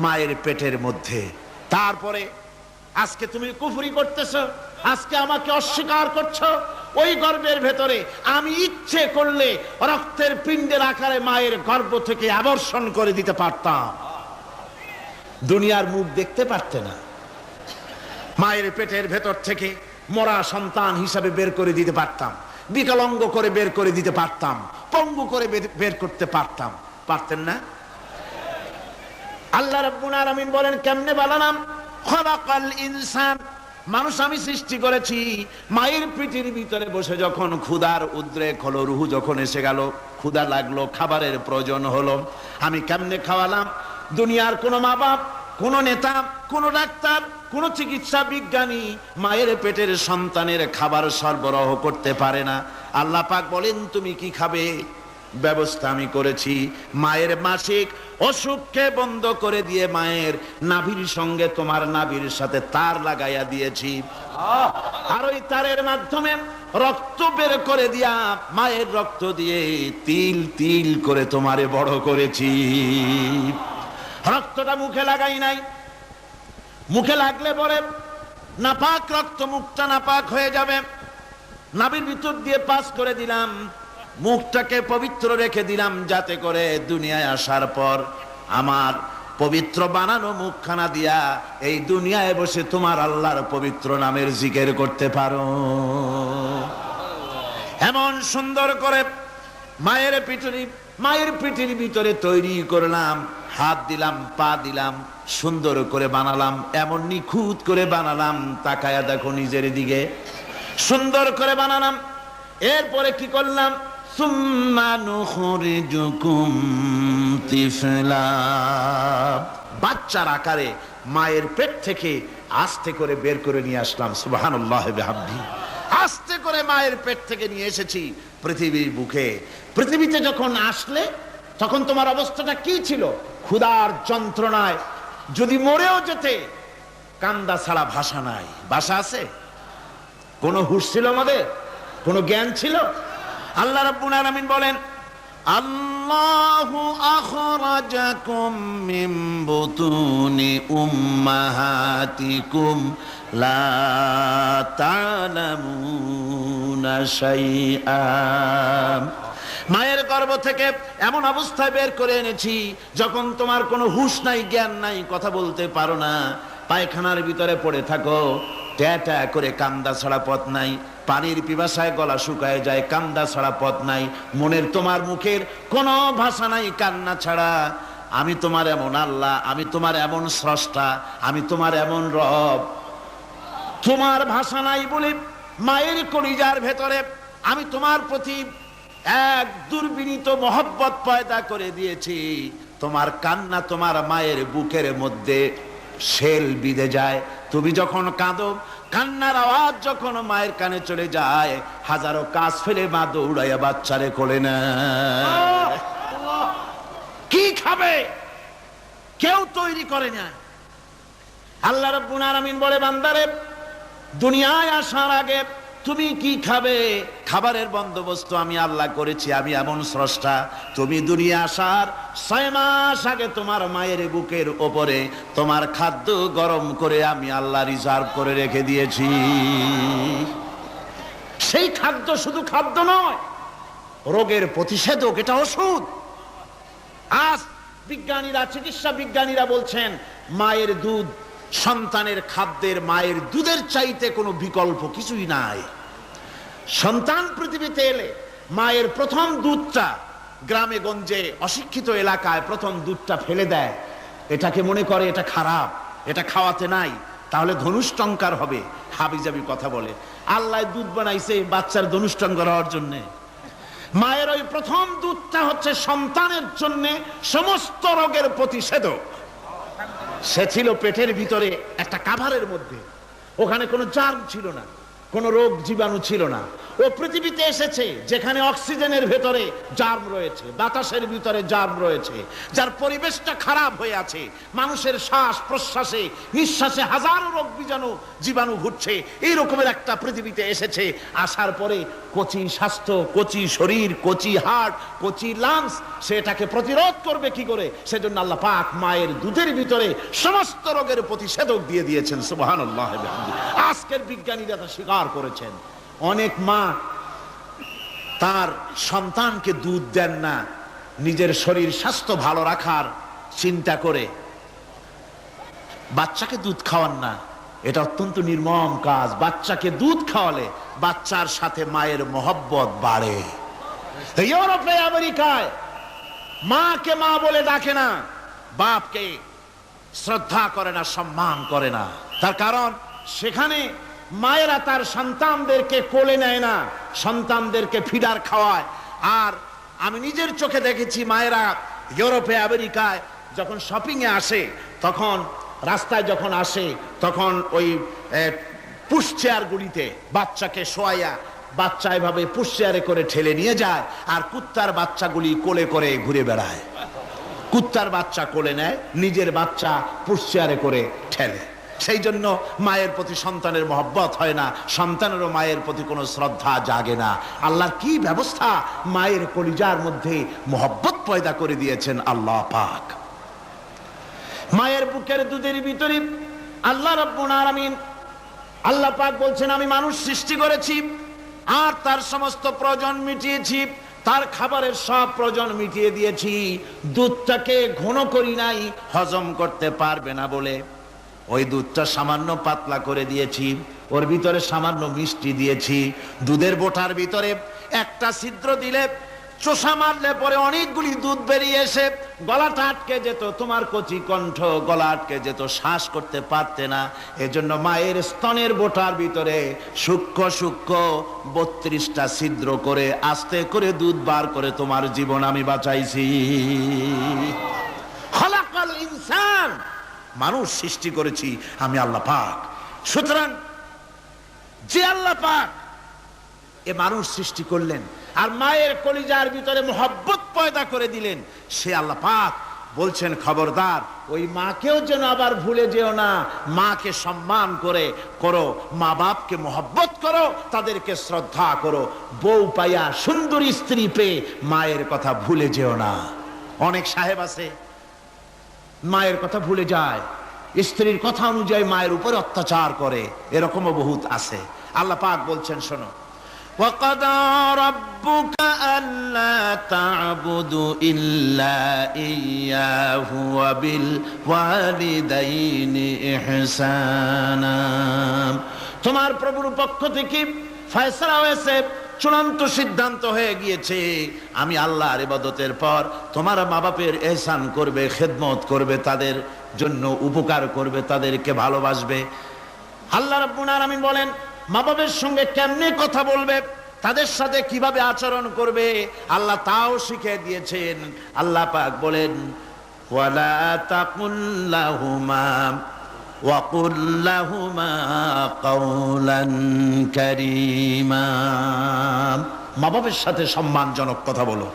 মায়ের পেটের মধ্যে। তারপরে আজকে তুমি কুফরি করতেছো, আজকে আমাকে অস্বীকার করছো। ওই গর্ভের ভেতরে আমি ইচ্ছে করলে রক্তের পিণ্ডের আকারে মায়ের গর্ভ থেকে আবর্ষণ করে দিতে পারতাম, দুনিয়ার মুখ দেখতে পারতে না। মায়ের পেটের ভেতর থেকে মরা সন্তান হিসাবে বের করে দিতে পারতাম, বিকলাঙ্গ করে বের করে দিতে পারতাম, পঙ্গু করে বের করতে পারতাম, পারতেন না? আল্লাহ রাব্বুল আলামিন বলেন কেমনে বানালাম? খলাকাল ইনসান, মানুষ আমি সৃষ্টি করেছি মায়ের পিঠের ভিতরে বসে। যখন ক্ষুধার উদ্রেক হলো, রুহু যখন এসে গেল, ক্ষুধা লাগলো, খাবারের প্রয়োজন হলো, আমি কেমনে খাওয়ালাম? দুনিয়ার কোনো মা বাপ, কোনো নেতা, কোনো ডাক্তার, কোনো চিকিৎসা বিজ্ঞানী মায়ের পেটের সন্তানের খাবার সরবরাহ করতে পারে না। আল্লাহ পাক বলেন তুমি কি খাবে? ব্যবস্থা আমি করেছি। মায়ের মাসিক অসুখকে বন্ধ করে দিয়ে মায়ের নাভির সঙ্গে তোমার নাভির সাথে তার লাগাইয়া দিয়েছি, আর ওই তারের মাধ্যমে রক্ত বের করে দিয়া মায়ের রক্ত দিয়ে তিল তিল করে তোমারে বড় করেছি। রক্তটা মুখে লাগাই নাই, মুখে লাগলে পরে নাপাক রক্ত, মুখটা নাপাক হয়ে যাবে। নাভির ভিতর দিয়ে পাস করে দিলাম, মুখটাকে পবিত্র রেখে দিলাম, যাতে করে দুনিয়ায় আসার পর আমার পবিত্র বানানো মুখখানা দিয়া এই দুনিয়ায় বসে তোমার আল্লাহর পবিত্র নামের জিকির করতে পারো। এমন সুন্দর করে মায়ের পিঠের ভিতরে তৈরি করলাম, হাত দিলাম, পা দিলাম, সুন্দর করে বানালাম, এমন নিখুঁত করে বানালাম, তাকায়া দেখো নিজের দিকে, সুন্দর করে বানালাম। এরপরে কি করলাম? সুম্মা নুখরিজুকুম তিফলা, বাচ্চার আকারে মায়ের পেট থেকে আস্তে করে বের করে নিয়ে আসলাম। সুবহানাল্লাহ বিহামদিহি, আস্তে করে মায়ের পেট থেকে নিয়ে এসেছি পৃথিবীর বুকে। পৃথিবীতে যখন আসলে তখন তোমার অবস্থাটা কি ছিল? ক্ষুধার যন্ত্রণায় যদি মরেও যেতে, কান্দা ছাড়া ভাষা নাই। ভাষা আছে? কোনো হুঁশ ছিল আমাদের? কোনো জ্ঞান ছিল? আল্লাহ রাব্বুল আলামিন বলেন আল্লাহু আখরাজাকুম মিন বুতুনি উম্মাহাতিকুম লা তা'লামুনা শাইআ, মায়ের গর্ভ থেকে এমন অবস্থায় বের করে এনেছি যখন তোমার কোনো হুঁশ নাই, জ্ঞান নাই, কথা বলতে পারো না, পায়খানার ভিতরে পড়ে থাকো, ট্যাটা করে কান্দা ছাড়া পথ নাই, পানির পিপাসায় গলা শুকায় যায়, কান্দা ছাড়া পথ নাই, মনের তোমার মুখের কোনো ভাষা নাই কান্না ছাড়া। আমি তোমার এমন আল্লাহ, আমি তোমার এমন স্রষ্টা, আমি তোমার এমন রব। তোমার ভাষা নাই বলে মায়ের কলিজার ভেতরে আমি তোমার প্রতি এক দুর্বিনীত মহব্বত পয়দা করে দিয়েছি। তোমার কান্না তোমার মায়ের বুকের মধ্যে শেল বিঁধে যায়। তুমি যখন কাঁদো, কান্নার আওয়াজ যখন মায়ের কানে চলে যায়, হাজারো কাজ ফেলে মা দৌড়াইয়া বাচ্চারে কোলে নেয়। কি খাবে কেউ তৈরি করে না। আল্লাহ রাব্বুল আলামিন বলে বান্দারে, দুনিয়ায় আসার আগে তুমি কি খাবে, খাবারের বন্দোবস্ত আমি আল্লাহ করেছি, আমি এমন স্রষ্টা। তুমি দুনিয়া আসার 6 মাস আগে তোমার মায়ের বুকের ওপরে তোমার খাদ্য গরম করে আমি আল্লাহ রিজার্ভ করে রেখে দিয়েছি। সেই খাদ্য শুধু খাদ্য নয়, রোগের প্রতিষেধক, এটা ওষুধ। আজ বিজ্ঞানীরা, চিকিৎসা বিজ্ঞানীরা বলছেন মায়ের দুধ সন্তানের খাদ্যের, মায়ের দুধের চাইতে কোনো বিকল্প কিছুই নাই। সন্তান পৃথিবীতে এলে মায়ের প্রথম দুধটা, গ্রামে গঞ্জে অশিক্ষিত এলাকায় প্রথম দুধটা ফেলে দেয়, এটাকে মনে করে এটা খারাপ, এটা খাওয়াতে নাই, তাহলে ধনুষ্টঙ্কার হবে, হাবিজাবি কথা বলে। আল্লাহ দুধ বানাইছে বাচ্চার ধনুষ্টঙ্কার হওয়ার জন্যে। মায়ের ওই প্রথম দুধটা হচ্ছে সন্তানের জন্য সমস্ত রোগের প্রতিষেধক। সে ছিল পেটের ভিতরে একটা কাভারের মধ্যে, ওখানে কোনো জার্ম ছিল না, কোনো রোগ জীবাণু ছিল না। ও পৃথিবীতে এসেছে যেখানে অক্সিজেনের ভেতরে জার্ম রয়েছে, বাতাসের ভিতরে জার্ম রয়েছে, যার পরিবেশটা খারাপ হয়ে আছে, মানুষের শ্বাস প্রশ্বাসে নিঃশ্বাসে হাজারো রোগ জীবাণু ঘুরছে, এই রকমের একটা পৃথিবীতে এসেছে। আসার পরে কচি স্বাস্থ্য, কচি শরীর, কচি হার্ট, কচি লাংস, সেটাকে প্রতিরোধ করবে কি করে? সেজন্য আল্লাহ পাক মায়ের দুধের ভিতরে সমস্ত রোগের প্রতিষেধক দিয়ে দিয়েছেন। সুবহানাল্লাহ। আজকের বিজ্ঞানীরা তা স্বীকার করেছেন। অনেক মা তার সন্তানকে দুধ দেন না নিজের শরীর স্বাস্থ্য ভালো রাখার চিন্তা করে, বাচ্চাকে দুধ খাওয়ান না। এটা অত্যন্ত নির্মম কাজ। বাচ্চাকে দুধ খাওয়ালে বাচ্চার সাথে মায়ের মহব্বত বাড়ে। ইউরোপে আমেরিকায় মাকে মা বলে ডাকে না, বাপকে শ্রদ্ধা করে না, সম্মান করে না। তার কারণ সেখানে মায়েরা তার সন্তানদেরকে কোলে নেয় না, সন্তানদেরকে ফিডার খাওয়ায়। আর আমি নিজের চোখে দেখেছি মায়েরা ইউরোপে আমেরিকায় যখন শপিং এ আসে, তখন রাস্তায় যখন আসে, তখন ওই পুশ চেয়ার গুলিতে বাচ্চাকে শোয়াইয়া বাচ্চা এভাবে পুশ চেয়ারে করে ঠেলে নিয়ে যায়, আর কুত্তার বাচ্চাগুলি কোলে করে ঘুরে বেড়ায়। কুত্তার বাচ্চা কোলে নেয়, নিজের বাচ্চা পুশ চেয়ারে করে ঠেলে। সেই জন্য মায়ের প্রতি সন্তানের মহব্বত হয় না, সন্তানেরও মায়ের প্রতি কোনো শ্রদ্ধা জাগে না। আল্লাহর কি ব্যবস্থা! মায়ের কলিজার মধ্যে মহব্বত পয়দা করে দিয়েছেন আল্লাহ পাক। মায়ের বুকের দুধের ভিতরে আল্লাহ রাব্বুল আলামিন, আল্লাহ পাক বলছেন, আমি মানুষ সৃষ্টি করেছি আর তার সমস্ত প্রয়োজন মিটিয়েছি, তার খাবারের সব প্রয়োজন মিটিয়ে দিয়েছি। দুধটাকে ঘন করি নাই হজম করতে পারবে না বলে, ওই দুধটা সামান্য পাতলা করে দিয়েছি, ওর ভিতরে সামান্য মিষ্টি দিয়েছি। দুধের বোটার ভিতরে একটা ছিদ্র দিলে, চোষা মারলে পরে অনেকগুলি দুধ বেরিয়ে এসে গলাটা আটকে যেত, তোমার কচি কণ্ঠ গলা আটকে যেত, শ্বাস করতে পারতে না। এজন্য মায়ের স্তনের বোটার ভিতরে সূক্ষ্ম সূক্ষ্ম 32টা ছিদ্র করে আস্তে করে দুধ বার করে তোমার জীবন আমি বাঁচাইছি। খলাকাল ইনসান, মানুষ সৃষ্টি করেছি আমি আল্লাহ পাক। সুতরাং যে আল্লাহ পাক এ মানুষ সৃষ্টি করলেন আর মায়ের কলিজার ভিতরে মোহব্বত পয়দা করে দিলেন, সে আল্লাহ পাক বলছেন, খবরদার ওই মাকেও যেন আবার ভুলে যেও না। মাকে সম্মান করে করো, মা বাপকে মোহব্বত করো, তাদেরকে শ্রদ্ধা করো। বউ পাইয়া, সুন্দরী স্ত্রী পেয়ে মায়ের কথা ভুলে যেও না। অনেক সাহেব আছে মায়ের কথা ভুলে যায়, স্ত্রীর কথা অনুযায়ী মায়ের উপর অত্যাচার করে, এরকমও বহুত আছে। আল্লাহ পাক বলছেন, শোনো, وَقَضَى رَبُّكَ أَلَّا تَعْبُدُوا إِلَّا إِيَّاهُ وَبِالْوَالِدَيْنِ إِحْسَانًا। তোমার প্রভুর পক্ষ থেকে ফয়সালা হয়েছে, চূড়ান্ত সিদ্ধান্ত হয়ে গিয়েছে, আমি আল্লাহর ইবাদতের পর তোমার মা বাপের ইহসান করবে, খেদমত করবে, তাদের জন্য উপকার করবে, তাদেরকে ভালোবাসবে। আল্লাহ রাব্বুল আলামিন বলেন, মা বাবার সঙ্গে কেমনে কথা বলবে, তাদের সাথে কিভাবে আচরণ করবে, আল্লাহ তাও শিখিয়ে দিয়েছেন। আল্লাহ পাক বলেন, ওয়ালা তাকুল লাহুমা ওয়া কুল লাহুমা কাওলান কারীমা। মা বাবার সাথে সম্মানজনক কথা বলো।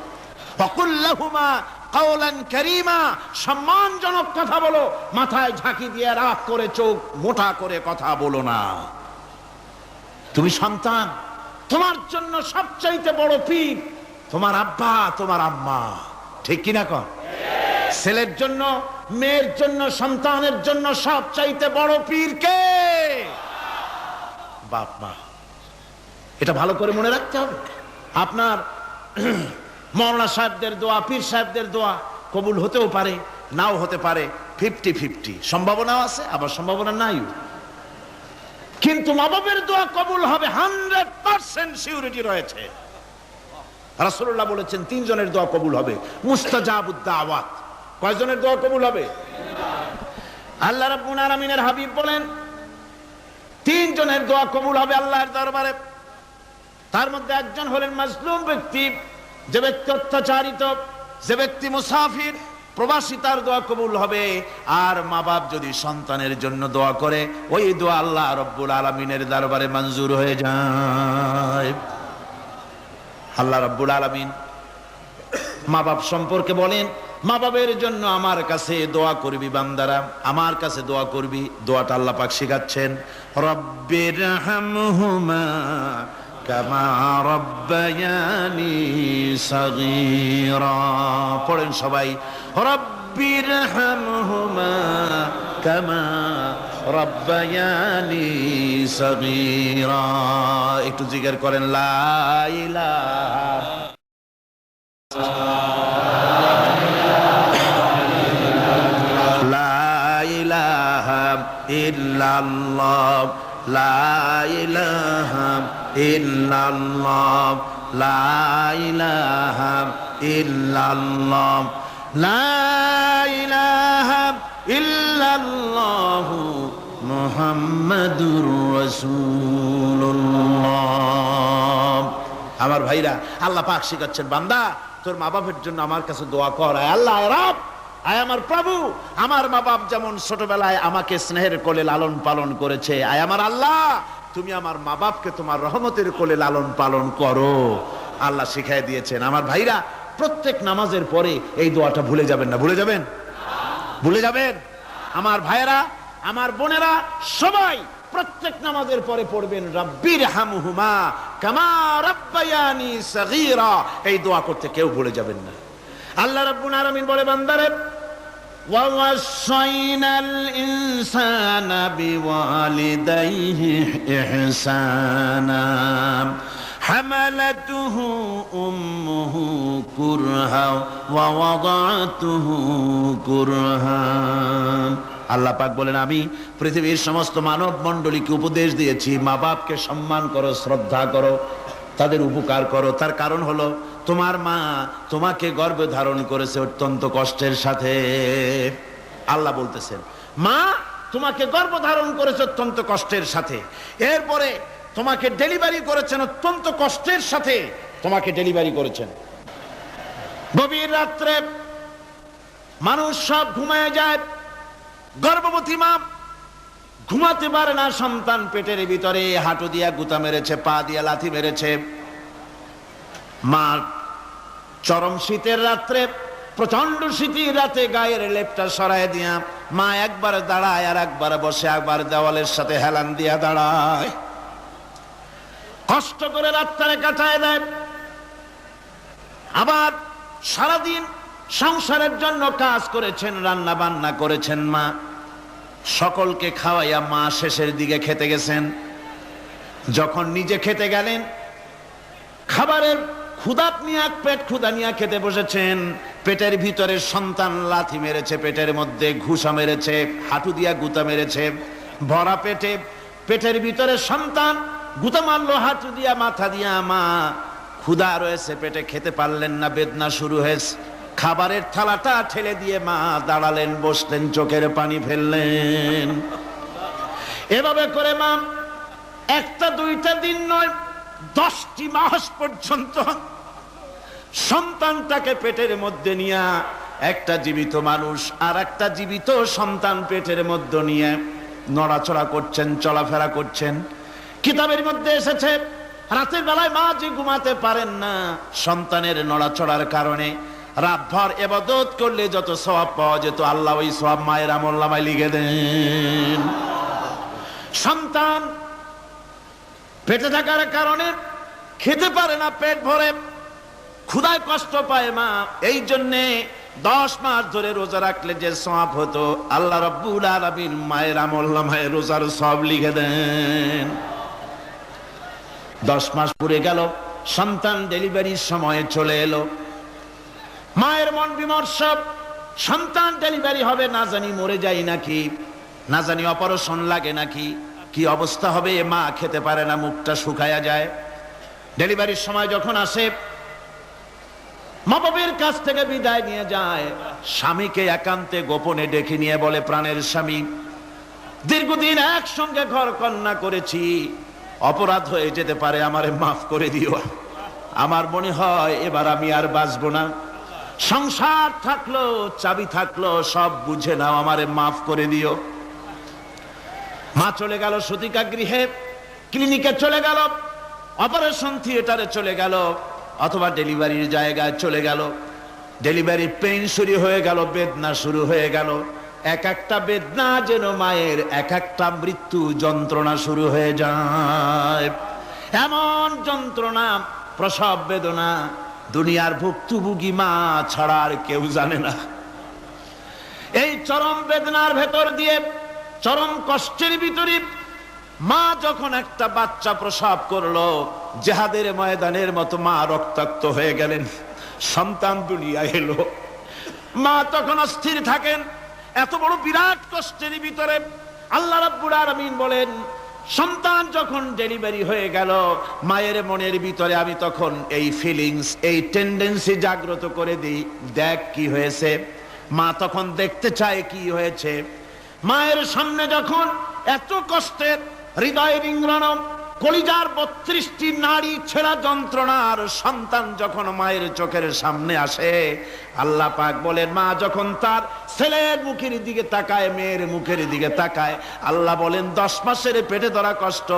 ওয়া কুল লাহুমা কাওলান কারীমা, সম্মানজনক কথা বলো। মাথায় ঝাঁকি দিয়ে রাগ করে চোখ মোটা করে কথা বলো না। তুমি সন্তান, তোমার জন্য সবচাইতে বড় পীর তোমার আব্বা, তোমার আম্মা, ঠিক কিনা কর? ছেলের জন্য, মেয়ের জন্য, সন্তানের জন্য সবচাইতে বড় পীর কে? বাপ মা। এটা ভালো করে মনে রাখতে হবে। আপনার মৌলানা সাহেবদের দোয়া, পীর সাহেবদের দোয়া কবুল হতেও পারে, নাও হতে পারে, 50-50 সম্ভাবনাও আছে, আবার সম্ভাবনা নাই। কিন্তু মা বাবার দোয়া কবুল হবে 100% সিউরিটি রয়েছে। রাসূলুল্লাহ বলেছেন 3 জনের দোয়া কবুল হবে, মুস্তাজাবুদ দাওয়াত। কয়জনের দোয়া কবুল হবে? আল্লাহ রাব্বুল আলামিনের হাবিব বলেন 3 জনের দোয়া কবুল হবে আল্লাহর দরবারে। তার মধ্যে একজন হলেন মাজলুম ব্যক্তি, যে ব্যক্তি অত্যাচারিত, যে ব্যক্তি মুসাফির, প্রবাসী, তার দোয়া কবুল হবে। আর মা বাপ যদি সন্তানের জন্য দোয়া করে, ওই দোয়া আল্লাহ রব্বুল আলামিনের দরবারে মঞ্জুর হয়ে যায়। আল্লাহ রাব্বুল আলামিন মা বাপ সম্পর্কে বলেন, মা বাবের জন্য আমার কাছে দোয়া করবি বান্দারা, আমার কাছে দোয়া করবি। দোয়াটা আল্লাহ পাক শিখাচ্ছেন, রব্বিরহামহুমা কামা রব্বায়ানি সাগীরা। পড়েন সবাই, রব্বিরহামহুমা কামা রব্বায়ানি সাগীরা। একটু জিকির করেন, লা ইলাহা ইল্লাল্লাহ, লা ইলাহা ইল্লাল্লাহ, লা ইলাহা ইল্লাল্লাহ, লা ইলাহা ইল্লাল্লাহ মুহাম্মাদুর রাসূলুল্লাহ। আমার ভাইরা, আল্লাহ পাক শিখাচ্ছেন, বান্দা তোর মা বাপের জন্য আমার কাছে দোয়া কর। আল্লাহ রব, আয় আমার প্রভু, আমার মা বাপ যেমন ছোটবেলায় আমাকে স্নেহের কোলে লালন পালন করেছে, আয় আমার আল্লাহ তুমি আমার মা বাপকে তোমার রহমতের কোলে লালন পালন করো। আল্লাহ শিখাই দিয়েছেন। আমার ভাইরা, প্রত্যেক নামাজের পরে এই দোয়াটা ভুলে যাবেন না। ভুলে যাবেন? ভুলে যাবেন? আমার ভাইরা, আমার বোনেরা, সবাই প্রত্যেক নামাজের পরে পড়বেন, রব্বিরহামহুমা কামা রব্বায়ানি সাগীরা। এই দোয়া করতে কেউ ভুলে যাবেন না। আল্লাহ রাব্বুল আলামিন বলে, বান্দারে, ওয়া ওয়াসাইনাল ইনসানা বিওয়ালিদাইহি ইহসানা হামালাতুহু উম্মুহু কুরহা ওয়া ওয়াদাতুহু কুরহা। আল্লাহ পাক বলেন, আমি পৃথিবীর সমস্ত মানব মণ্ডলীকে উপদেশ দিয়েছি, মা বাপকে সম্মান করো, শ্রদ্ধা করো, তাদের উপকার করো। তার কারণ হলো তোমার মা তোমাকে গর্ভে ধারণ করেছে অত্যন্ত কষ্টের সাথে। আল্লাহ বলতেছেন, মা তোমাকে গর্ভ ধারণ করেছে অত্যন্ত কষ্টের সাথে, এরপরে তোমাকে ডেলিভারি করেছেন অত্যন্ত কষ্টের সাথে, তোমাকে ডেলিভারি করেছেন। গভীর রাত্রে মানুষ সব ঘুমায় যায়, গর্ভবতী মা ঘুমাতে পারে না, সন্তান পেটের ভিতরে হাঁটু দিয়া গুতা মেরেছে, পা দিয়া লাথি মেরেছে। মা চরম শীতের রাত্রে, প্রচন্ড শীতের রাতে গায়ের লেপটা সরায় দিয়া মা একবার দাঁড়ায় আর একবার বসে, একবার দেওয়ালের সাথে হেলান দিয়া দাঁড়ায়, কষ্ট করে রাতটারে কাটায় দেয়। আবার সারাদিন সংসারের জন্য কাজ করেছেন, রান্না বান্না করেছেন মা, সকলকে খাওয়াইয়া মা শেষের দিকে খেতে গেছেন। যখন নিজে খেতে গেলেন, খাবারের ক্ষুধাত নিয়ে পেট ক্ষুধা নিয়ে খেতে বসেছেন, পেটের ভিতরে সন্তান লাথি মেরেছে, পেটের মধ্যে ঘুষা মেরেছে, হাঁটু দিয়া গুতা মেরেছে, ভরা পেটে, পেটের ভিতরে সন্তান গুতা মারলো হাঁটু দিয়া, মাথা দিয়া। মা ক্ষুধা রয়েছে পেটে, খেতে পারলেন না, বেদনা শুরু হয়েছে। খাবারের থালাটা ঠেলে দিয়ে মা দাঁড়ালেন, বসলেন, চোখের পানি ফেললেন। এভাবে করে মা একটা দুইটা দিন নয়, 10টি মাস পর্যন্ত সন্তানটাকে পেটের মধ্যে নিয়ে, একটা জীবিত মানুষ আর একটা জীবিত সন্তান পেটের মধ্যে নিয়ে নড়াচড়া করছেন, চলাফেরা করছেন। কিতাবের মধ্যে এসেছে, রাতের বেলায় মা যে ঘুমাতে পারেন না সন্তানের নড়াচড়ার কারণে, রাতভর ইবাদত করলে যত সওয়াব পাওয়া যেত, আল্লাহ ওই সওয়াব মায়ের আমলনামায় লিখে দেন। সন্তান পেটে থাকার কারণে খেতে পারে না, পেট ভরে ক্ষুধায় কষ্ট পায় মা, এই জন্যে 10 মাস ধরে রোজা রাখলে যে সওয়াব হতো, আল্লাহ রাব্বুল আলামিন মায়ের আমলনামায় রোজার সওয়াব লিখে দেন। 10 মাস পুরে গেল, সন্তান ডেলিভারির সময় চলে এলো। মায়ের মন বিমর্ষ, সন্তান ডেলিভারি হবে, না জানি মরে যায় নাকি, না জানি অপারেশন লাগে নাকি, কি অবস্থা হবে। মা খেতে পারে না, মুখটা শুকায়া যায়। ডেলিভারির সময় যখন আসে, মা বাবার কাছ থেকে বিদায় নিয়ে যায়, স্বামীকে একান্তে গোপনে ডেকে নিয়ে বলে, প্রাণের স্বামী, দীর্ঘদিন একসঙ্গে ঘর কন্যা করেছি, অপরাধ হয়ে যেতে পারে, আমারে মাফ করে দিও। আমার মনে হয় এবার আমি আর বাঁচবো না। সংসার থাকলো, চাবি থাকলো, সব বুঝে নাও, আমারে মাফ করে দিও। মা চলে গেল সতিকা গৃহে, ক্লিনিকে চলে গেল, অপারেশন থিয়েটারে চলে গেল। অথবা ডেলিভারির জায়গায় চলে গেল, ডেলিভারি পেইন শুরু হয়ে গেল, বেদনা শুরু হয়ে গেল। এক একটা বেদনা যেন মায়ের এক একটা মৃত্যু যন্ত্রণা শুরু হয়ে যায়। এমন যন্ত্রণা, প্রসব বেদনা দুনিয়ার ভুক্তভোগী মা ছাড়া আর কেউ জানে না। এই চরম বেদনার ভেতর দিয়ে, চরম কষ্টের ভিতরে মা যখন একটা বাচ্চা প্রসব করলো, জিহাদের ময়দানের মতো মা রক্তাক্ত হয়ে গেলেন, সন্তান দুনিয়ায় এলো। মা তখন অস্থির থাকেন। এত বড় বিরাট কষ্টের ভিতরে আল্লাহ রাব্বুল আলামিন বলেন, সন্তান যখন ডেলিভারি হয়ে গেল, মায়ের মনের ভিতরে আমি তখন এই ফিলিংস, এই টেন্ডেন্সি জাগ্রত করে দিই, দেখ কি হয়েছে। মা তখন দেখতে চায় কি হয়েছে। মায়ের সামনে যখন এত কষ্টের, হৃদয় রিংরানো, কলিজার 32টি নাড়ি ছেঁড়া যন্ত্রণার সন্তান যখন মায়ের চোখের সামনে আসে, আল্লাহ পাক বলেন, মা যখন তার ছেলের মুখের দিকে তাকায়, মেয়ের মুখের দিকে তাকায়, আল্লাহ বলেন 10 মাসের পেটে ধরা কষ্ট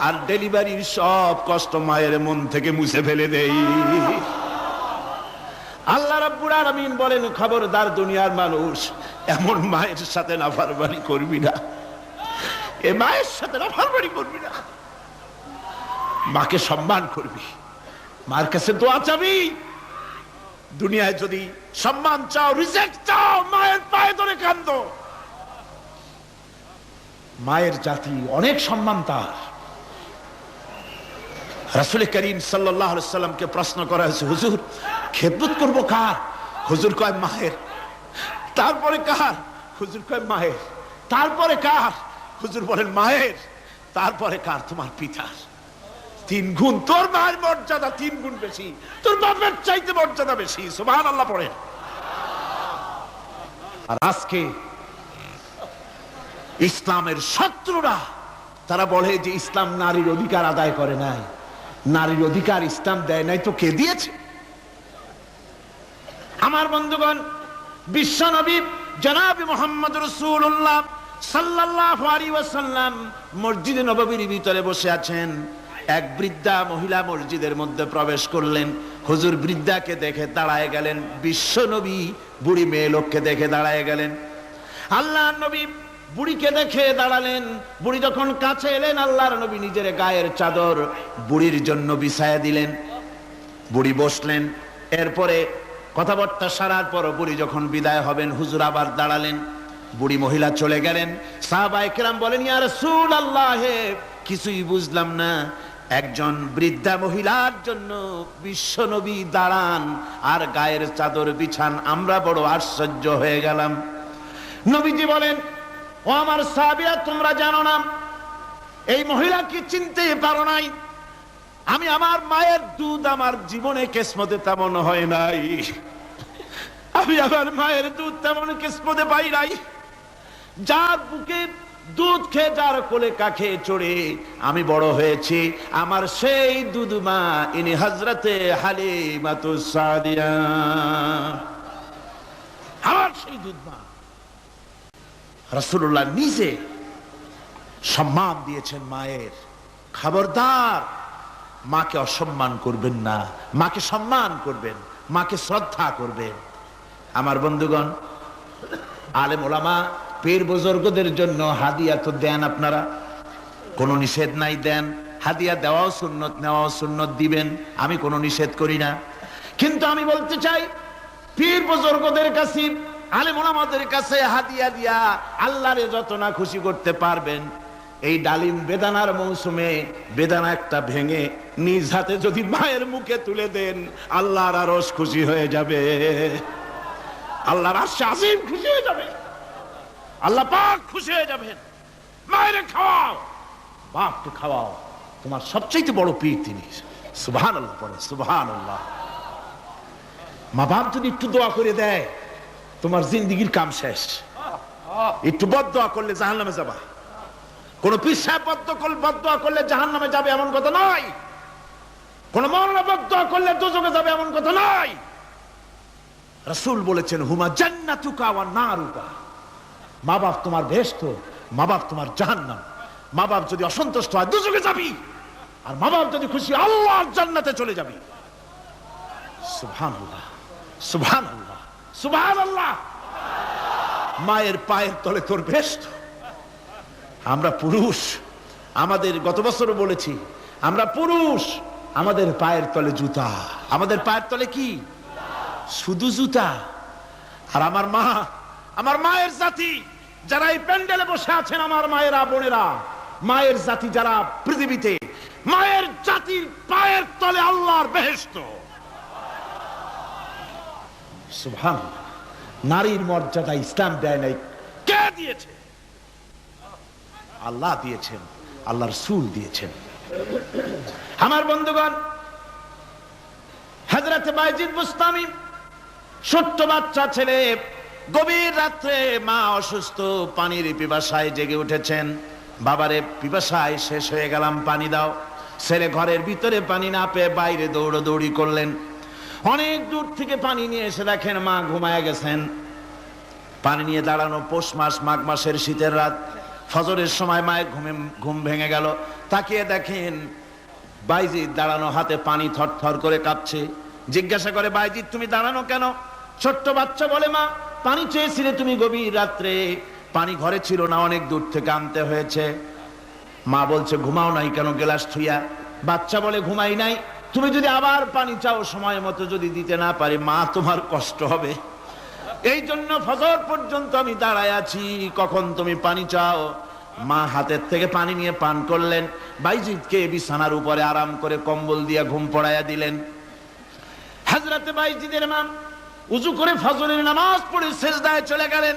আর ডেলিভারির সব কষ্ট মায়ের মন থেকে মুছে ফেলে দেই। আল্লাহ রাব্বুল আলামিন বলেন, খবরদার দুনিয়ার মানুষ, এমন মায়ের সাথে নাফরমানি করবি না, এ মায়ের সাথে নাফরমানি করবি না, মাকে সম্মান করবি, মার কাছে দোয়া চাবি। দুনিয়ায় যদি সম্মান চাও, রিজেক্ট চাও, মায়ের পায়ে ধরে কাঁদো। মায়ের জাতি অনেক সম্মান তার। রাসূল করিম সাল্লাল্লাহু আলাইহি সাল্লামকে প্রশ্ন করা হয়েছে, হুজুর খেদমত করব কার? হুজুর কয় মায়ের। তারপরে কার? হুজুর কয় মায়ের। তারপরে কার? হুজুর বলেন মায়ের। তারপরে কার? তোমার পিতার। 3 গুণ। তোর মায়ের মর্যাদা 3 গুণ বেশি, তোর বাপের চাইতে মর্যাদা বেশি। সুবহানাল্লাহ পড়েন। আর আজকে ইসলামের শত্রুরা তারা বলে যে ইসলাম নারীর অধিকার আদায় করে নাই। নারীর অধিকার ইসলাম দেয় নাই তো কে দিয়েছে? আমার বন্ধুগণ, বিশ্ব নবী জনাব মুহাম্মদ রাসূলুল্লাহ সাল্লাল্লাহু আলাইহি ওয়াসাল্লাম মসজিদে নববীর ভিতরে বসে আছেন। এক বৃদ্ধা মহিলা মসজিদের মধ্যে প্রবেশ করলেন। হুজুর বৃদ্ধাকে দেখে দাঁড়ায় গেলেন, বিশ্ব নবী বুড়ি মেয়ে লোককে দেখে দাঁড়ায় গেলেন। আল্লাহর নবী বুড়িকে দেখে দাঁড়ালেন। বুড়ি যখন কাছে এলেন, আল্লাহর নবী নিজের গায়ের চাদর বুড়ির জন্য বিছায়া দিলেন। বুড়ি বসলেন। এরপরে কথাবার্তা সারার পর বুড়ি যখন বিদায় হবেন, হুজুর আবার দাঁড়ালেন। বুড়ি মহিলা চলে গেলেন। সাহাবায়ে কেরাম বলেন, ইয়া রাসূলুল্লাহ, কিছুই বুঝলাম না, একজন বৃদ্ধা মহিলার জন্য বিশ্ব নবী দাঁড়ান আর গায়ের চাদর বিছান, আমরা বড় আশ্চর্য হয়ে গেলাম। নবীজি বলেন, ও আমার সাহাবীরা, তোমরা জানো না, এই মহিলাকে চিনতে পারো নাই। আমি আমার মায়ের দুধ আমার জীবনে কিসমতে তেমন হয় নাই। আমি আমার মায়ের দুধ তেমন কিসমতে পাই নাই। যার বুকে দুধ খেয়ে, যার কোলে কাখে চড়ে আমি বড় হয়েছি, আমার সেই দুধ মা, ইনি হযরতে হালিমাতুস সাদিয়া, আমার সেই দুধ মা। রাসূলুল্লাহ নিজে সম্মান দিয়েছেন মায়ের। খবরদার মাকে অসম্মান করবেন না, মাকে সম্মান করবেন, মাকে শ্রদ্ধা করবেন। আমার বন্ধুগণ, আলেম ওলামা পীর বুজুর্গদের জন্য হাদিয়া তো দেন আপনারা, কোনো নিষেধ নাই, দেন। হাদিয়া দেওয়াও সুন্নত, নেওয়াও সুন্নত, দিবেন, আমি কোনো নিষেধ করি না। কিন্তু আমি বলতে চাই, পীর বুজুর্গদের কাছে, আলেম ওলামাদের কাছে হাদিয়া দিয়া আল্লাহরে যত না খুশি করতে পারবেন, এই ডালিম বেদানার মৌসুমে বেদানা একটা ভেঙে নিজ হাতে যদি মায়ের মুখে তুলে দেন, আল্লাহর আরশ খুশি হয়ে যাবে, আল্লাহর আরশ আজিম খুশি হয়ে যাবে, আল্লাহ পাক খুশি হয়ে যাবেন। মায়ের খাওয়াও, বাপকে খাওয়াও, তোমার সবচেয়ে বড় পীর তিনি। সুবহানাল্লাহ পড়ে, সুবহানাল্লাহ। মা বাপ যদি একটু দোয়া করে দেয়, তোমার জিন্দেগির কাম শেষ। একটু বদদোয়া করলে জাহান্নামে যাবা। কোন পীর সাহেব বদদোয়া করলে জাহান্নামে যাবে এমন কথা নয়। কোন মাওলানা বদদোয়া করলে দোজখে যাবে এমন কথা নয়। রাসূল বলেছেন, হুমা জান্নাতুকা ওয়া নারুকা, মা বাপ তোমার বেহেশত, মা বাপ তোমার জাহান্নাম। মা বাপ যদি অসন্তুষ্ট হয়, দোজখে যাবি, আর মা বাপ যদি খুশি, আল্লাহর জান্নাতে চলে যাবি। সুবহানাল্লাহ, সুবহানাল্লাহ, সুবহানাল্লাহ। মায়ের পায়ের তলে তোর বেহেশত। আমরা পুরুষ, আমাদের গত বছরও বলেছি, আমরা পুরুষ, আমাদের পায়ের তলে জুতা। আমাদের পায়ের তলে কি? শুধু জুতা। আর আমার মা, আমার মায়ের জাতি যারা এই প্যান্ডেলে বসে আছেন, আমার মায়েরা, বোনেরা, মায়ের জাতি যারা পৃথিবীতে, মায়ের জাতির পায়ের তলে আল্লাহর বেহেশত। সুবহানাল্লাহ। নারীর মর্যাদা ইসলাম দেয় নাই, কে দিয়েছে? আল্লাহ দিয়েছেন, আল্লাহ রাসূল দিয়েছেন। আমার বন্ধুগণ, হযরত বাইজিদ বুস্তামি, ছোট্ট বাচ্চা ছেলে, গভীর রাত্রে মা অসুস্থ, পানির পিপাসায় জেগে উঠেছেন। বাবারে, পিপাসায় শেষ হয়ে গেলাম, পানি দাও। ছেলে ঘরের ভিতরে পানি না পেয়ে বাইরে দৌড়াদৌড়ি করলেন। অনেক দূর থেকে পানি নিয়ে এসে দেখেন মা ঘুমায় গেছেন। পানি নিয়ে দাঁড়ানো পৌষ মাস, মাঘ মাসের শীতের রাত, ফজরের সময় মায়ের ঘুম ভেঙে গেল। তাকিয়ে দেখেন বাইজিদ দাঁড়ানো, হাতে পানি থরথর করে কাঁপছে। জিজ্ঞাসা করে, বাইজিদ তুমি দাঁড়ানো কেন? ছোট্ট বাচ্চা বলে, মা পানি চেয়েছিলে তুমি গভীর রাত্রে, পানি ঘরে ছিল না, অনেক দূর থেকে আনতে হয়েছে। মা বলছে, ঘুমাও নাই কেন গ্লাস থুইয়া? বাচ্চা বলে, ঘুমাই নাই। তুমি যদি আবার পানি চাও, সময় মতো যদি দিতে না পারি, মা তোমার কষ্ট হবে। এই জন্য ফজর পর্যন্ত আমি দাঁড়ায় আছি, কখন তুমি পানি চাও। মা হাতের থেকে পানি নিয়ে পান করলেন। বাইজিদকে বিছানার উপরে আরাম করে কম্বল দিয়ে ঘুম পড়াইয়া দিলেন। হযরতে বাইজিদের মা উযু করে ফজরের নামাজ পড়ে সিজদায় চলে গেলেন।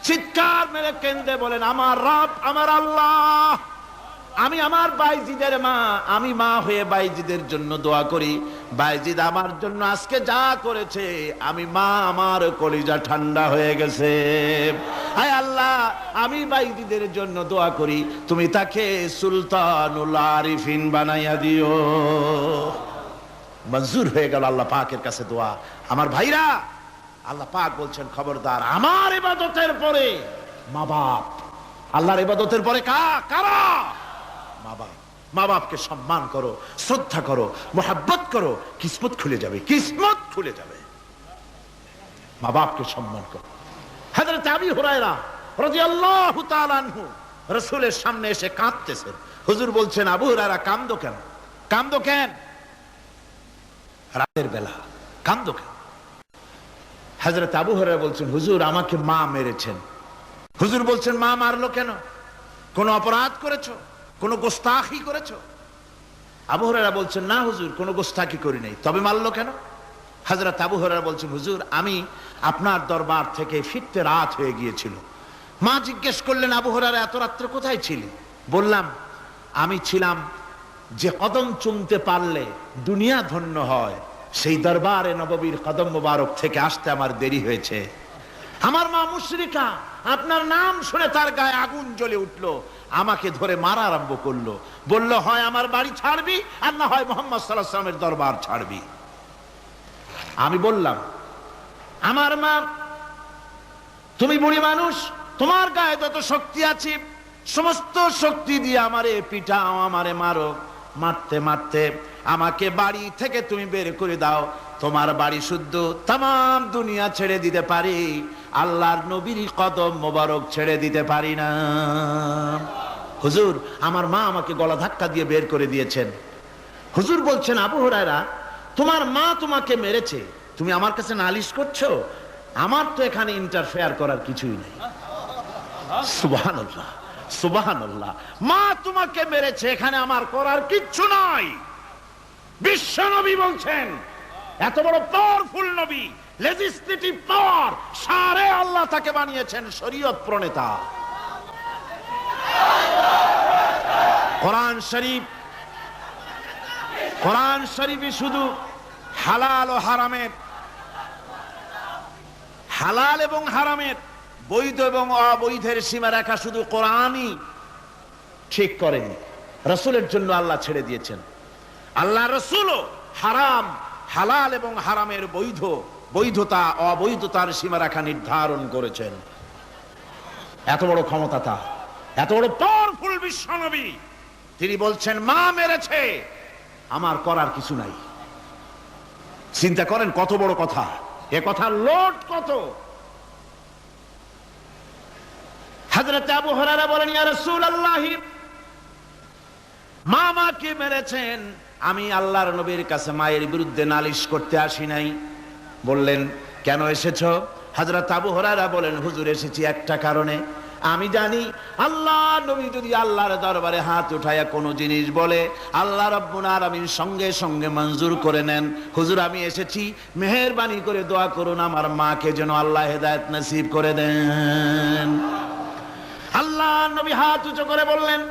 চিৎকার মেরে কেঁদে বলেন, আমার রব, আমার আল্লাহ, আমি আমার বাইজিদের মা, আমি মা হয়ে বাইজিদের জন্য দোয়া করি। বাইজিদ আমার জন্য আজকে যা করেছে, আমি মা, আমার কলিজা ঠান্ডা হয়ে গেছে। হায় আল্লাহ, আমি বাইজিদের জন্য দোয়া করি, তুমি তাকে সুলতানুল আরিফিন বানাইয়া দিও। মঞ্জুর হয়ে গেল আল্লাহ পাকের কাছে দোয়া। আমার ভাইরা, আল্লাহ পাক বলছেন, খবরদার, আমার ইবাদতের পরে মা বাপ। আল্লাহর ইবাদতের পরে কারা? মা বাপ। মা বাপকে সম্মান করো, শ্রদ্ধা করো, মোহাব্বত করো, কিসমত খুলে যাবে, কিসমত খুলে যাবে। মা বাপকে সম্মান করো। হযরত আবু হুরায়রা রাদিয়াল্লাহু তাআলা আনহু রাসূলের সামনে এসে কাঁদতেছেন। হুজুর বলছেন, আবু হুরায়রা কাঁদো কেন? কাঁদো কেন? রাতের বেলা কাঁদো কেন? হযরত আবু হুরায়রা বলছেন, হুজুর আমাকে মা মেরেছেন। হুজুর বলছেন, মা মারলো কেন? কোন অপরাধ করেছো? কোন গোস্তাখি করেছো? আবু হুরায়রা বলছেন, না হুজুর, কোন গোস্তাখি করি নাই, তবে মারলো কেন? হযরত আবু হুরায়রা বলছেন, হুজুর আমি আপনার দরবার থেকে ফিরতে রাত হয়ে গিয়েছিল। মা জিজ্ঞেস করলেন, আবু হুরায়রা এত রাত্রে কোথায় ছিলি? বললাম, আমি ছিলাম যে কদম চুমতে পারলে দুনিয়া ধন্য হয়, সেই দরবারে নববীর কদম মোবারক থেকে আসতে আমার দেরি হয়েছে। আমার মা মুশরিকা, আপনার নাম শুনে তার গায়ে আগুন জ্বলে উঠলো, আমাকে ধরে মারা আরম্ভ করলো। বলল, হয় আমার বাড়ি ছাড়বি, আর না হয় মুহাম্মদ সাল্লাল্লাহু আলাইহি ওয়াসাল্লামের দরবার ছাড়বি। আমি বললাম, আমার মা, তুমি বুড়ি মানুষ, তোমার গায়ে যত শক্তি আছে সমস্ত শক্তি দিয়ে আমারে পিটাও, আমারে মারো। মারতে মারতে আমাকে বাড়ি থেকে তুমি বের করে দাও। তোমার বাড়ি শুদ্ধ, তাম দুনিয়া ছেড়ে দিতে পারি, আল্লাহর নবীর কদম মোবারক ছেড়ে দিতে পারি না। হুজুর, আমার মা আমাকে গলা ধাক্কা দিয়ে বের করে দিয়েছেন। হুজুর বলছেন, আবু হুরায়রা, তোমার মা তোমাকে মেরেছে, তুমি আমার কাছে নালিশ করছো? আমার তো এখানে ইন্টারফেয়ার করার কিছুই নেই। সুবহানাল্লাহ, সুবহানাল্লাহ। মা তোমাকে মেরেছে, এখানে আমার করার কিচ্ছু নাই। বিশ্ব নবী বলছেন, এত বড় পাওয়ারফুল নবী, লেজিসলেটিভ পাওয়ার, সারে আল্লাহ তাকে বানিয়েছেন শরীয়ত প্রণেতা। কোরআন শরীফ, কোরআন শরীফে শুধু হালাল ও হারামের, হালাল এবং হারামের, বৈধ এবং অবৈধের সীমারেখা শুধু কোরআনই ঠিক করেনি, রাসূলের জন্য আল্লাহ ছেড়ে দিয়েছেন। আল্লাহ রাসূলও হারাম, হালাল এবং হারামের বৈধতা অবৈধতার সীমারেখা নির্ধারণ করেছেন। এত বড় ক্ষমতা তার, এত বড় পাওয়ারফুল বিশ্বনবী, তিনি বলছেন, মা মেরেছে, আমার করার কিছু নাই। চিন্তা করেন কত বড় কথা, এ কথা লোড কত। হযরত আবু হুরায়রা বলেন, ইয়া রাসূলুল্লাহ, মা মাকে মেরেছেন, আমি আল্লাহর নবীর কাছে মায়ের বিরুদ্ধে নালিশ করতে আসি নাই। বললেন, কেন এসেছো? হযরত আবু হুরায়রা বলেন, হুজুর এসেছি একটা কারণে। আমি জানি আল্লাহ নবী যদি আল্লাহর দরবারে হাত উঠায়া কোনো জিনিস বলে, আল্লাহ রাব্বুল আলামিন সঙ্গে সঙ্গে মঞ্জুর করে নেন। হুজুর আমি এসেছি, মেহেরবানি করে দোয়া করুন আমার মাকে যেন আল্লাহ হেদায়েত নসিব করে দেন। আল্লাহ নবী হাত উঁচু করে বললেন,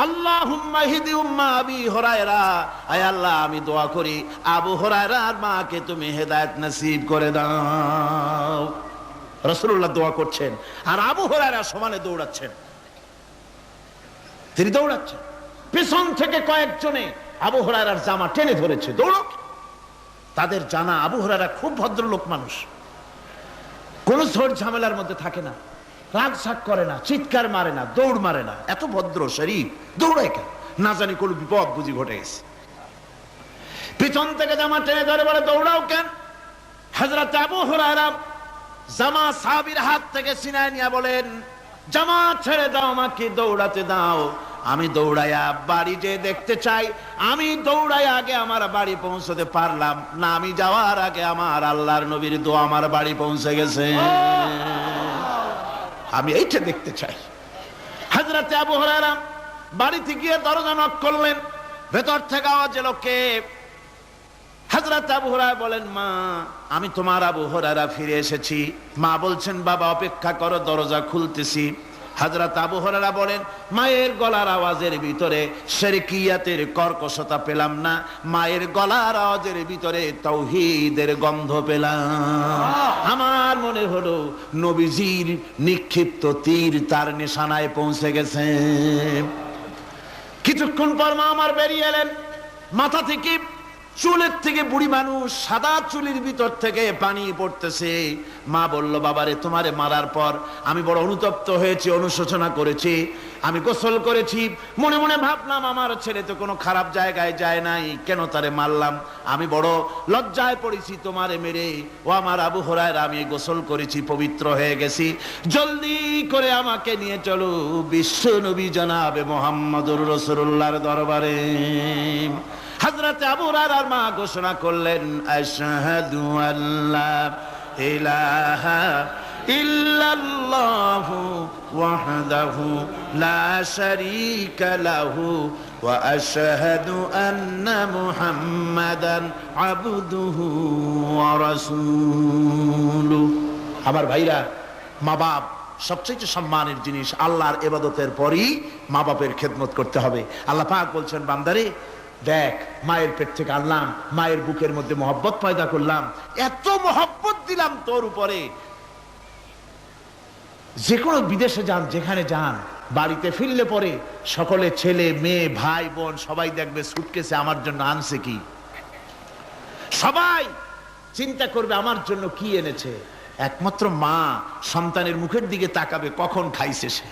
আল্লাহুম্মা হিদি উম্মা আবি হুরায়রা, আয় আল্লাহ আমি দোয়া করি আবু হুরায়রার মাকে তুমি হেদায়েত নসিব করে দাও। রাসূলুল্লাহ দোয়া করছেন আর আবু হুরায়রা সমানে দৌড়াচ্ছেন। তিনি দৌড়াচ্ছেন, পিছন থেকে কয়েকজনে আবু হুরায়রার জামা টেনে ধরেছে, দৌড়ক। তাদের জানা আবু হুরায়রা খুব ভদ্রলোক মানুষ, কোন ঝড় ঝামেলার মধ্যে থাকে না, রাগ শাক করে না, চিৎকার মারে না, দৌড় মারে না, এত ভদ্র শরীর, দৌড়ায় কেন? না জানি কোন বিপদ বুঝি ঘটে গেছে। পিছন থেকে জামা টেনে ধরে বলে, দৌড়াও কেন? হযরত আবু হুরায়রা জামা সাহাবীর হাত থেকে ছিনায় নিয়ে বলেন, জামা ছেড়ে দাও, আমাকে দৌড়াতে দাও। আমি দৌড়াইয়া বাড়ি যে দেখতে চাই, আমি দৌড়াইয়া আগে আমার বাড়ি পৌঁছতে পারলাম না, আমি যাওয়ার আগে আমার আল্লাহর নবীর দোয়া আমার বাড়ি পৌঁছে গেছে, আমি এইটা দেখতে চাই। হযরত আবু হুরায়রা বাড়িতে গিয়ে দরজা নক করলেন, ভেতর থেকে আওয়াজ এলো, কে? হযরত আবু হুরায়রা বলেন, মা আমি তোমার আবু হুরায়রা ফিরে এসেছি। মা বলছেন, বাবা অপেক্ষা করো, দরজা খুলতেছি। হযরত আবু হুরায়রা বলেন, মায়ের গলার আওয়াজের ভিতরে শিরকিয়াতের কর্কশতা পেলাম না, মায়ের গলার আওয়াজের ভিতরে তাওহীদের গন্ধ পেলাম। আমার মনে হলো নবীজির নিক্ষিপ্ত তীর তার নিশানায় পৌঁছে গেছে। কিছুক্ষণ পর মা আমার বেরিয়ে এলেন, মাথা থেকে চুলের থেকে বুড়ি মানুষ, সাদা চুলের ভিতর থেকে পানি পড়তেছে। মা বলল, বাবারে তোমারে মারার পর আমি বড় অনুতপ্ত হয়েছি, অনুশোচনা করেছি, আমি গোসল করেছি, মনে মনে ভাবলাম আমার ছেলে তো কোনো খারাপ জায়গায় যায় নাই, কেন তারে মারলাম? আমি বড় লজ্জায় পড়েছি তোমারে মেরে। ও আমার আবু হুরায়রা, আমি গোসল করেছি, পবিত্র হয়ে গেছি, জলদি করে আমাকে নিয়ে চলো বিশ্ব নবী জনাবে মুহাম্মদুর রাসূলুল্লাহর দরবারে। হযরত আবু হুরায়রার মা ঘোষণা করলেন, আশহাদু আল্লা ইলাহা ইল্লাল্লাহু ওয়াহদাহু লা শারীকা লাহু ওয়া আশহাদু আন্না মুহাম্মাদান আবদুহু ওয়া রাসূলুহু। আমার ভাইরা, মা বাপ সবচেয়ে সম্মানের জিনিস। আল্লাহর ইবাদতের পরই মা বাপের খেদমত করতে হবে। আল্লাহ পাক বলছেন, বান্দারে দেখ, মায়ের পেট থেকে আনলাম, মায়ের বুকের মধ্যে মহব্বত পয়দা করলাম, এত মহব্বত দিলাম তোর উপরে, যে কোনো বিদেশে যান, যেখানে যান, বাড়িতে ফিরলে পরে সকলে ছেলে মেয়ে ভাই বোন সবাই দেখবে সুটকেসে আমার জন্য আনছে কি, সবাই চিন্তা করবে আমার জন্য কি এনেছে। একমাত্র মা সন্তানের মুখের দিকে তাকাবে, কখন খাইছে সে।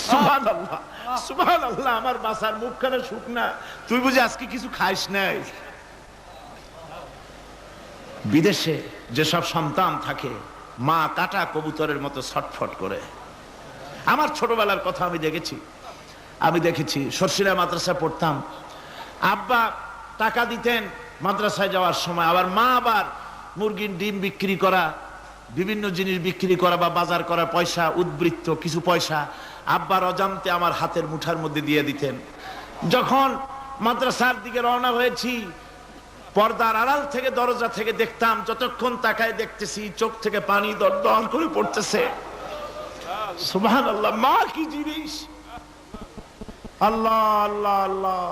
সুবহানাল্লাহ, সুবহানাল্লাহ, আমার বাসার মুখখানা শুকনা, তুই বুঝি আজকে কিছু খাইস নাই। বিদেশে যেসব সন্তান থাকে, মা কাটা কবুতরের মতো ছটফট করে। আমার ছোটবেলার কথা আমি দেখেছি, সরসিলা মাদ্রাসা পড়তাম, আব্বা টাকা দিতেন মাদ্রাসায় যাওয়ার সময়, আবার মা আবার মুরগির ডিম বিক্রি করা, বিভিন্ন জিনিস বিক্রি করা বা বাজার করার পয়সা, উদ্বৃত্ত কিছু পয়সা আব্বার অজান্তে আমার হাতের মুঠার মধ্যে দিয়ে দিতেন। যখন মাদ্রাসার দিকে রওনা হয়েছি, পর্দার আড়াল থেকে দরজা থেকে দেখতাম, যতক্ষণ তাকায় দেখতেছি চোখ থেকে পানি দরদর করে পড়তেছে। সুবহানাল্লাহ, মা কি জিনিস! আল্লাহ আল্লাহ আল্লাহ।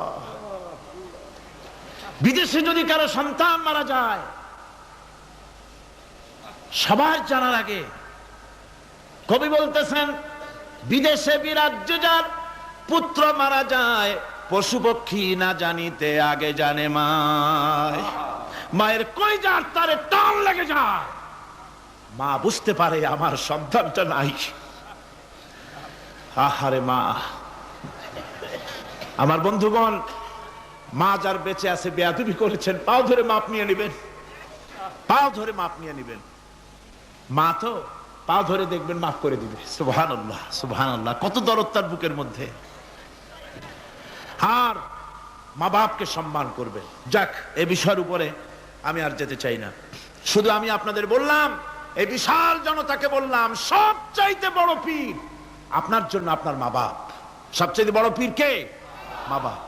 বিদেশে যদি কারো সন্তান মারা যায়, সবার জানার আগে কবি বলতেছেন, বিদেশে বিরাজ্য যার পুত্র মারা যায়, পশু পক্ষী না জানিতে আগে জানে মায়। মায়ের কলিজার তারে টান লেগে যায়, মা বুঝতে পারে আমার সন্তানটা নাই। আহারে মা! আমার বন্ধুগণ, মা যার বেঁচে আছে বেয়াদবি করেছেন, পাও ধরে মাপ নিয়ে নেবেন। পাও ধরে মাপ নিয়ে নিবেন। মা তো পাও ধরে দেখবেন মাফ করে দিবে। সুবহানাল্লাহ, সুবহানাল্লাহ, কত দরদ তার বুকের মধ্যে। আর মা বাপকে সম্মান করবে। যাক, এ বিষয়ের উপরে আমি আর যেতে চাই না। শুধু আমি আপনাদের বললাম, এই বিশাল জনতাকে বললাম, সবচাইতে বড় পীর আপনার জন্য আপনার মা বাপ। সবচাইতে বড় পীর কে? মা বাপ।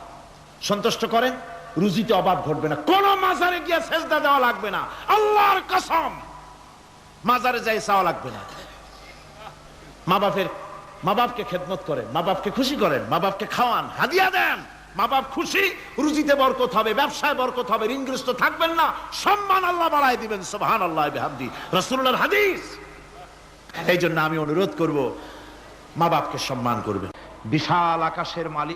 সন্তুষ্ট করেন, রুজিতে অভাব ঘটবে না। কোন মাজারে গিয়ে সেজদা দেওয়া লাগবে না, আল্লাহর কসম। মাজারে যাই চাওয়া লাগবে না। মা বাপকে খেদমত করেন, মা বাপকে খুশি করেন, মা বাপকে খাওয়ান, হাদিয়া দেন। মা বাপ খুশি, রুজিতে বরকত হবে, ব্যবসায় বরকত হবে, ঋণগ্রস্ত থাকবেন না, সম্মান আল্লাহ বাড়ায় দিবেন। সুবহানাল্লাহ বিহামদি, রাসূলুল্লাহর হাদিস। এই জন্য আমি অনুরোধ করব, মা বাপকে সম্মান করবেন। বিশাল আকাশের মালিক